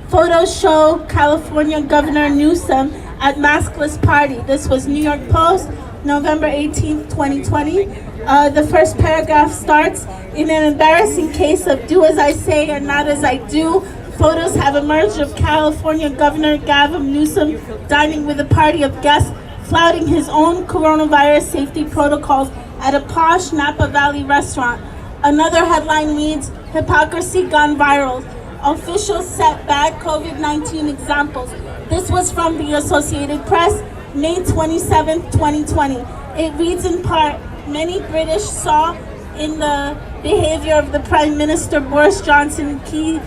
Photos show California Governor Newsom at maskless party. This was New York Post, November 18th, 2020. The first paragraph starts, in an embarrassing case of do as I say and not as I do, photos have emerged of California Governor Gavin Newsom dining with a party of guests, flouting his own coronavirus safety protocols at a posh Napa Valley restaurant. Another headline reads, hypocrisy gone viral. Officials set bad COVID-19 examples. This was from the Associated Press, May 27, 2020. It reads in part, many British saw in the behavior of the Prime Minister Boris Johnson key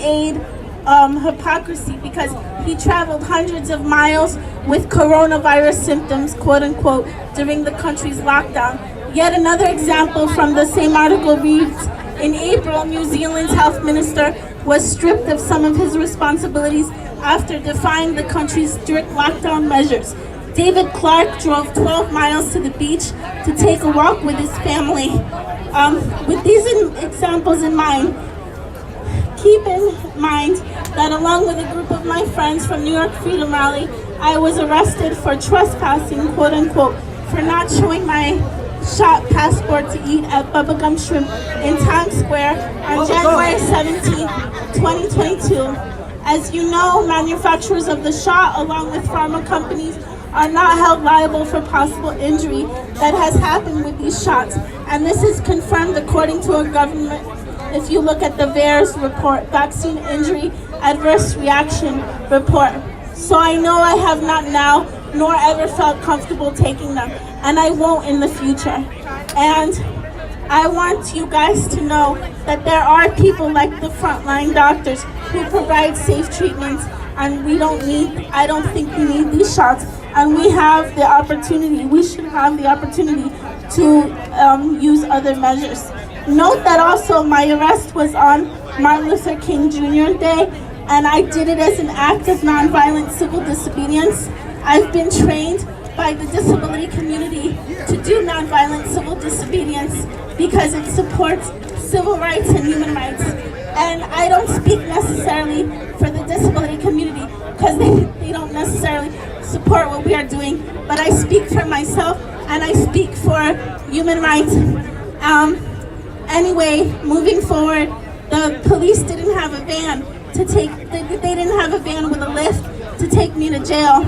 aid hypocrisy because he traveled hundreds of miles with coronavirus symptoms, quote unquote, during the country's lockdown. Yet another example from the same article reads, in April, New Zealand's health minister was stripped of some of his responsibilities after defying the country's strict lockdown measures. David Clark drove 12 miles to the beach to take a walk with his family. With these examples in mind, keep in mind that along with a group of my friends from New York Freedom Rally, I was arrested for trespassing, quote unquote, for not showing my shot passport to eat at Bubba Gum Shrimp in Times Square on January 17, 2022. As you know, manufacturers of the shot, along with pharma companies, are not held liable for possible injury that has happened with these shots. And this is confirmed according to a government, if you look at the VAERS report, Vaccine Injury Adverse Reaction Report. So I know I have not now, nor ever felt comfortable taking them, and I won't in the future. And I want you guys to know that there are people like the frontline doctors who provide safe treatments, and I don't think we need these shots, and we have the opportunity, we should have the opportunity to use other measures. Note that also my arrest was on Martin Luther King Jr. Day, and I did it as an act of nonviolent civil disobedience. I've been trained by the disability community to do nonviolent civil disobedience because it supports civil rights and human rights. And I don't speak necessarily for the disability community because they don't necessarily support what we are doing, but I speak for myself and I speak for human rights. Anyway, moving forward, the police didn't have a van to take, they didn't have a van with a lift to take me to jail.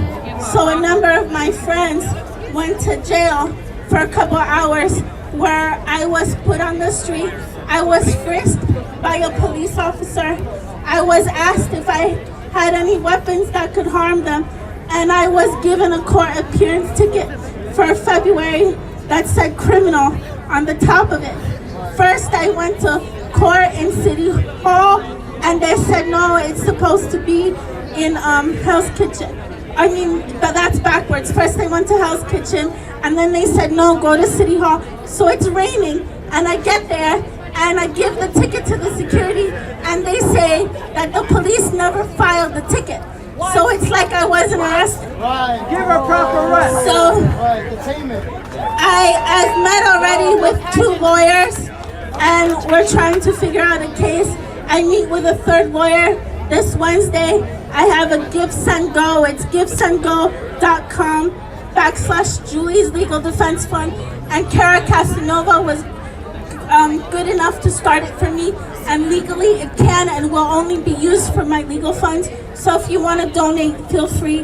So a number of my friends went to jail for a couple hours where I was put on the street. I was frisked by a police officer. I was asked if I had any weapons that could harm them. And I was given a court appearance ticket for February that said criminal on the top of it. First, I went to court in City Hall, and they said, no, it's supposed to be in Hell's Kitchen. But that's backwards. First, I went to Hell's Kitchen, and then they said, no, go to City Hall. So it's raining, and I get there, and I give the ticket to the security, and they say that the police never filed the ticket. So it's like I wasn't arrested. Right, give her proper rest. So, detainment. I've met already with 2 lawyers, and we're trying to figure out a case. I meet with a 3rd lawyer this Wednesday. I have a GiveSendGo. It's givesendgo.com/Julie's Legal Defense Fund. And Kara Casanova was good enough to start it for me. And legally, it can and will only be used for my legal funds. So if you want to donate, feel free.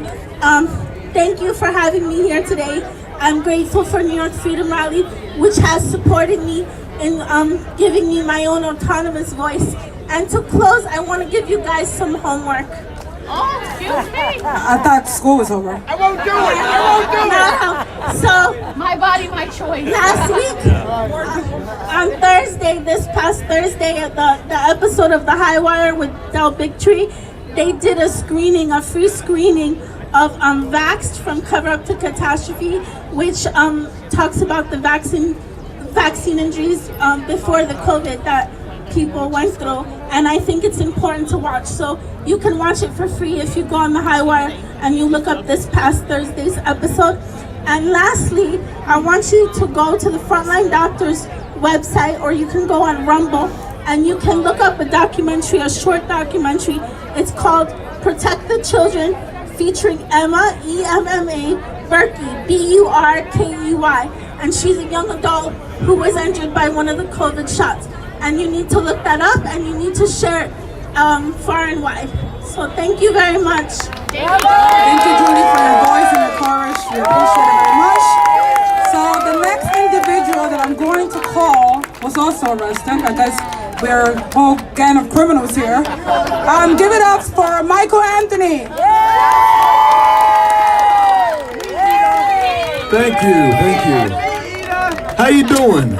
Thank you for having me here today. I'm grateful for New York Freedom Rally, which has supported me in giving me my own autonomous voice. And to close, I want to give you guys some homework. Oh, excuse me. I thought school was over. I won't do it. I won't do it. So, My body, my choice. last week, on Thursday, this past Thursday, at the episode of The High Wire with Del Bigtree, they did a free screening of Vaxxed from Cover Up to Catastrophe, which talks about the vaccine injuries before the COVID that people went through, and I think it's important to watch. So you can watch it for free if you go on the High Wire and you look up this past Thursday's episode. And lastly, I want you to go to the Frontline Doctors website, or you can go on Rumble And you can look up a documentary, a short documentary. It's called Protect the Children, featuring Emma, E-M-M-A, Burkey, B-U-R-K-E-Y. And she's a young adult who was injured by one of the COVID shots. And you need to look that up, and you need to share it far and wide. So thank you very much. Thank you, Julie, for your voice and your courage. We appreciate it very much. So the next individual that I'm going to call was also arrested. I guess we're a whole gang of criminals here. Give it up for Michael Anthony. Thank you. How you doing?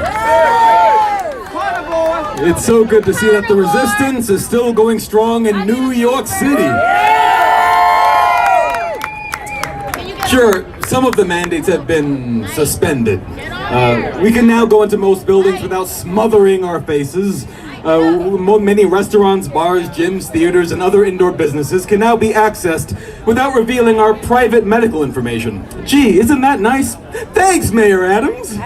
It's so good to see that the resistance is still going strong in New York City. Sure, some of the mandates have been suspended. We can now go into most buildings without smothering our faces. Many restaurants, bars, gyms, theaters, and other indoor businesses can now be accessed without revealing our private medical information. Gee, isn't that nice? Thanks, Mayor Adams.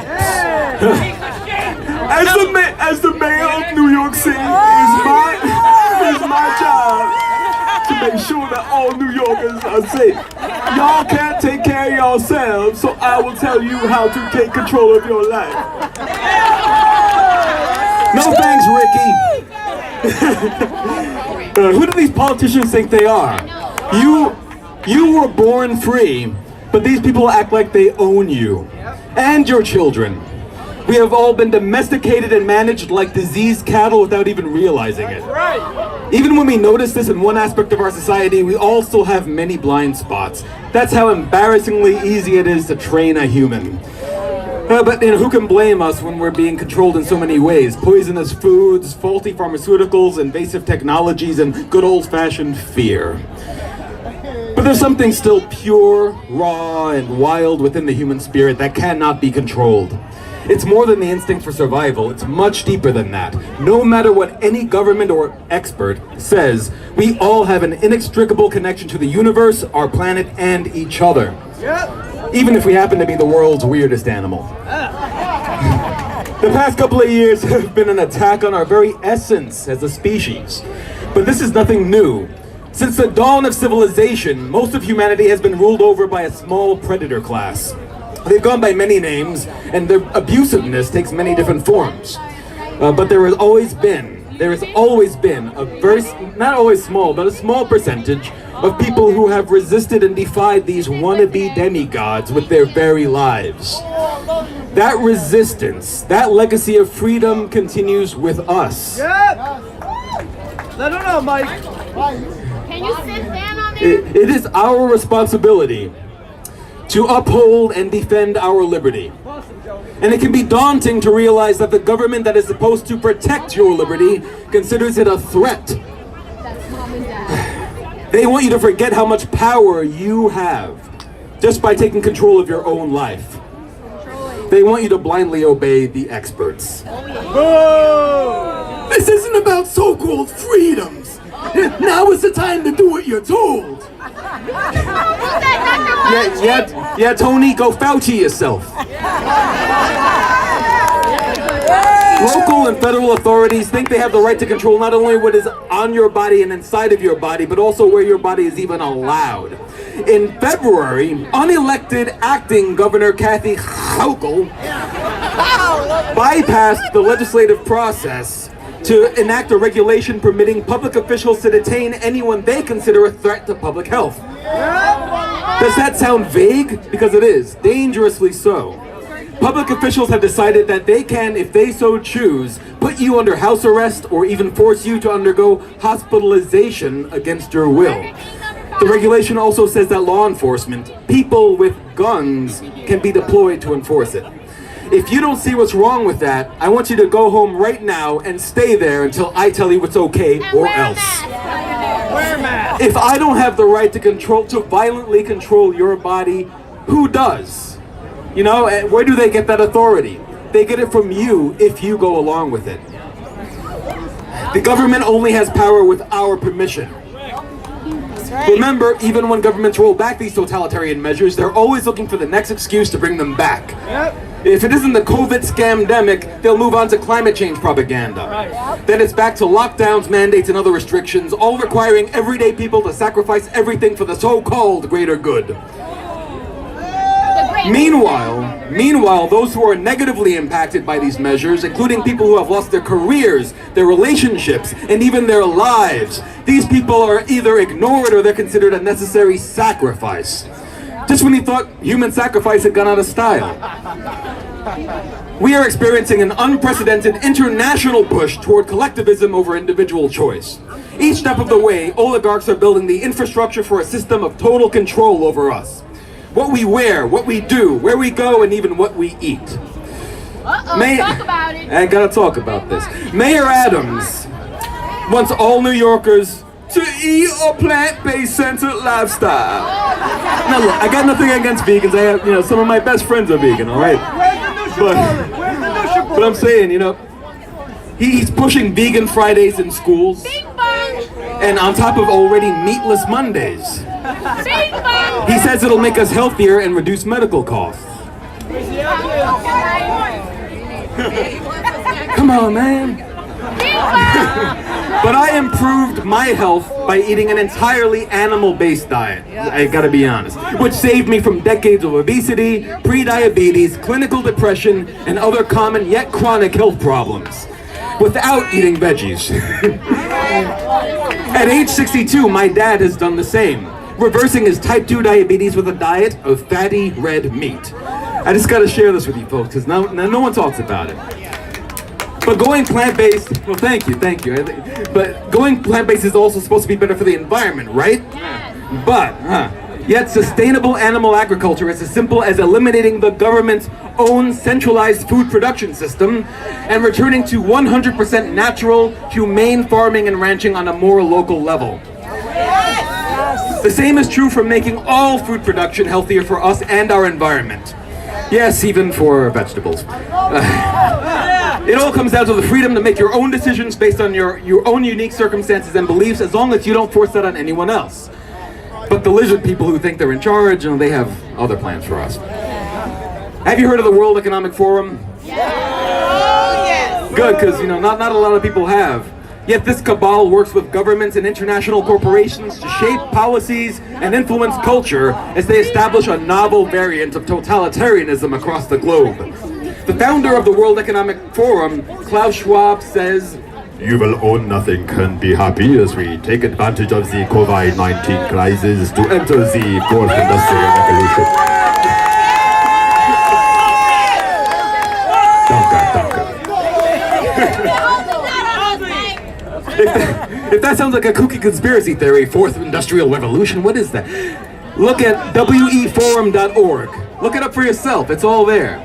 As the mayor of New York City, it's my job to make sure that all New Yorkers are safe. Y'all can't take care of yourselves, so I will tell you how to take control of your life. No thanks, Ricky. Who do these politicians think they are? You were born free, but these people act like they own you and your children. We have all been domesticated and managed like diseased cattle without even realizing it. Even when we notice this in one aspect of our society, we all still have many blind spots. That's how embarrassingly easy it is to train a human. But who can blame us when we're being controlled in so many ways? Poisonous foods, faulty pharmaceuticals, invasive technologies, and good old-fashioned fear. But there's something still pure, raw, and wild within the human spirit that cannot be controlled. It's more than the instinct for survival. It's much deeper than that. No matter what any government or expert says, we all have an inextricable connection to the universe, our planet, and each other. Even if we happen to be the world's weirdest animal. The past couple of years have been an attack on our very essence as a species. But this is nothing new. Since the dawn of civilization, most of humanity has been ruled over by a small predator class. They've gone by many names, and their abusiveness takes many different forms. But there has always been a very, not always small, but a small percentage of people who have resisted and defied these wannabe demigods with their very lives. That resistance, that legacy of freedom continues with us. Let her know, Mike. Can you sit down on there? It is our responsibility to uphold and defend our liberty. And it can be daunting to realize that the government that is supposed to protect your liberty considers it a threat. They want you to forget how much power you have just by taking control of your own life. They want you to blindly obey the experts. This isn't about so-called freedoms. Now is the time to do what you're told. Yeah, Tony, go Fauci yourself. Local and federal authorities think they have the right to control not only what is on your body and inside of your body, but also where your body is even allowed. In February, unelected acting Governor Kathy Hochul bypassed the legislative process to enact a regulation permitting public officials to detain anyone they consider a threat to public health. Does that sound vague? Because it is, dangerously so. Public officials have decided that they can, if they so choose, put you under house arrest or even force you to undergo hospitalization against your will. The regulation also says that law enforcement, people with guns, can be deployed to enforce it. If you don't see what's wrong with that, I want you to go home right now and stay there until I tell you what's okay or else. If I don't have the right to violently control your body, who does? You know, where do they get that authority? They get it from you if you go along with it. The government only has power with our permission. Remember, even when governments roll back these totalitarian measures, they're always looking for the next excuse to bring them back. If it isn't the COVID scamdemic, they'll move on to climate change propaganda. Then it's back to lockdowns, mandates, and other restrictions, all requiring everyday people to sacrifice everything for the so-called greater good. Meanwhile, those who are negatively impacted by these measures, including people who have lost their careers, their relationships, and even their lives, these people are either ignored or they're considered a necessary sacrifice. Just when you thought human sacrifice had gone out of style. We are experiencing an unprecedented international push toward collectivism over individual choice. Each step of the way, oligarchs are building the infrastructure for a system of total control over us. What we wear, what we do, where we go, and even what we eat. Talk about it. I gotta talk about this. Mayor Adams wants all New Yorkers to eat a plant-based centered lifestyle. Now look, I got nothing against vegans. I have, some of my best friends are vegan, all right? But I'm saying, he's pushing vegan Fridays in schools. Bing bong. And on top of already meatless Mondays. Bing bong. He says it'll make us healthier and reduce medical costs. Come on, man. But I improved my health by eating an entirely animal-based diet, I gotta be honest, which saved me from decades of obesity, pre-diabetes, clinical depression, and other common yet chronic health problems, without eating veggies. At age 62, my dad has done the same, reversing his type 2 diabetes with a diet of fatty red meat. I just gotta share this with you folks, because no one talks about it. But going plant-based, well, thank you. But going plant-based is also supposed to be better for the environment, right? Yet sustainable animal agriculture is as simple as eliminating the government's own centralized food production system and returning to 100% natural, humane farming and ranching on a more local level. The same is true for making all food production healthier for us and our environment. Yes, even for vegetables. It all comes down to the freedom to make your own decisions based on your own unique circumstances and beliefs, as long as you don't force that on anyone else. But the lizard people who think they're in charge, they have other plans for us. Have you heard of the World Economic Forum? Yes. Good, because not a lot of people have. Yet this cabal works with governments and international corporations to shape policies and influence culture as they establish a novel variant of totalitarianism across the globe. The founder of the World Economic Forum, Klaus Schwab, says, "You will own nothing and be happy as we take advantage of the COVID-19 crisis to enter the fourth industrial revolution." If that sounds like a kooky conspiracy theory, fourth industrial revolution, what is that? Look at weforum.org. Look it up for yourself, it's all there.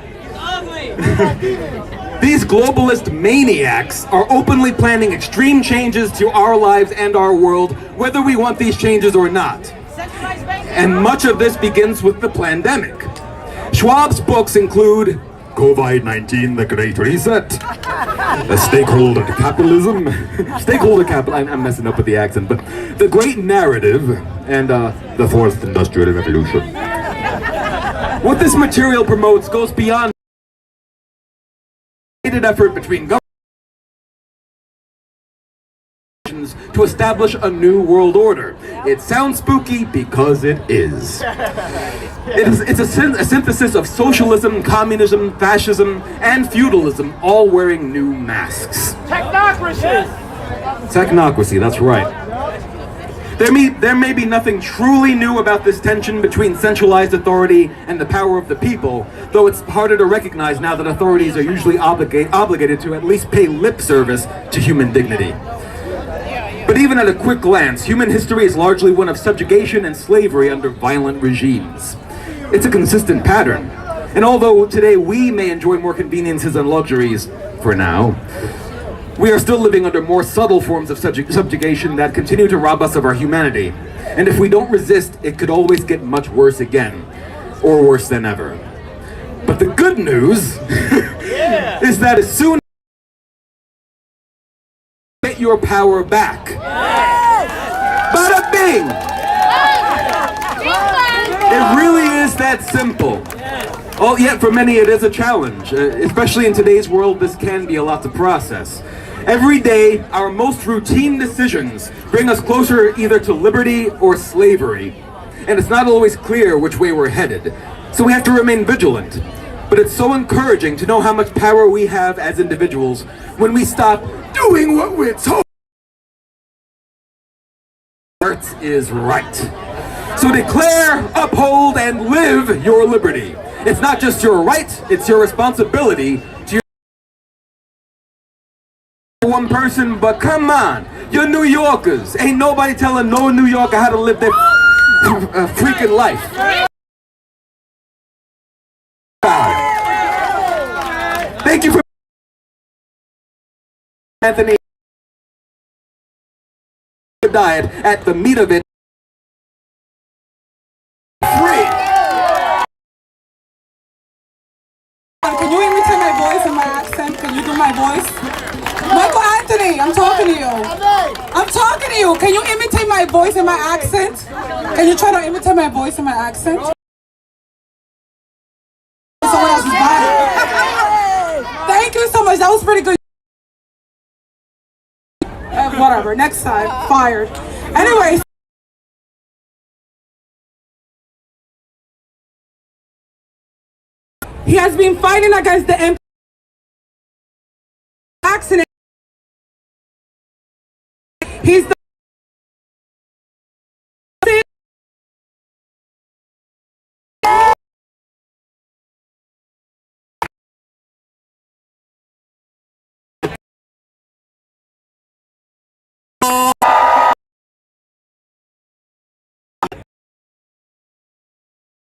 These globalist maniacs are openly planning extreme changes to our lives and our world, whether we want these changes or not. And much of this begins with the pandemic. Schwab's books include COVID-19, The Great Reset, Stakeholder Capitalism, I'm messing up with the accent, but The Great Narrative, and The Fourth Industrial Revolution. What this material promotes goes beyond effort between governments to establish a new world order. It sounds spooky because it is. It's a synthesis of socialism, communism, fascism, and feudalism, all wearing new masks. Technocracy, that's right. There may be nothing truly new about this tension between centralized authority and the power of the people, though it's harder to recognize now that authorities are usually obligated to at least pay lip service to human dignity. But even at a quick glance, human history is largely one of subjugation and slavery under violent regimes. It's a consistent pattern. And although today we may enjoy more conveniences and luxuries, for now, we are still living under more subtle forms of subjugation that continue to rob us of our humanity. And if we don't resist, it could always get much worse again, or worse than ever. But the good news is that as soon as you get your power back, bada bing! It really is that simple. Oh, yet for many it is a challenge. Especially in today's world, this can be a lot to process. Every day, our most routine decisions bring us closer either to liberty or slavery. And it's not always clear which way we're headed. So we have to remain vigilant. But it's so encouraging to know how much power we have as individuals when we stop doing what we're told is right. So declare, uphold, and live your liberty. It's not just your right, it's your responsibility to one person, but come on, you're New Yorkers. Ain't nobody telling no New Yorker how to live their freaking life. Thank you for Anthony diet at the meat of it. Free. Can you imitate my voice and my accent? Can you do my voice? Michael Anthony, I'm talking to you. I'm talking to you. Can you imitate my voice and my accent? Can you try to imitate my voice and my accent? Someone else's body. Thank you so much. That was pretty good. Whatever. Next time. Fired. Anyways. He has been fighting against the accident. He's the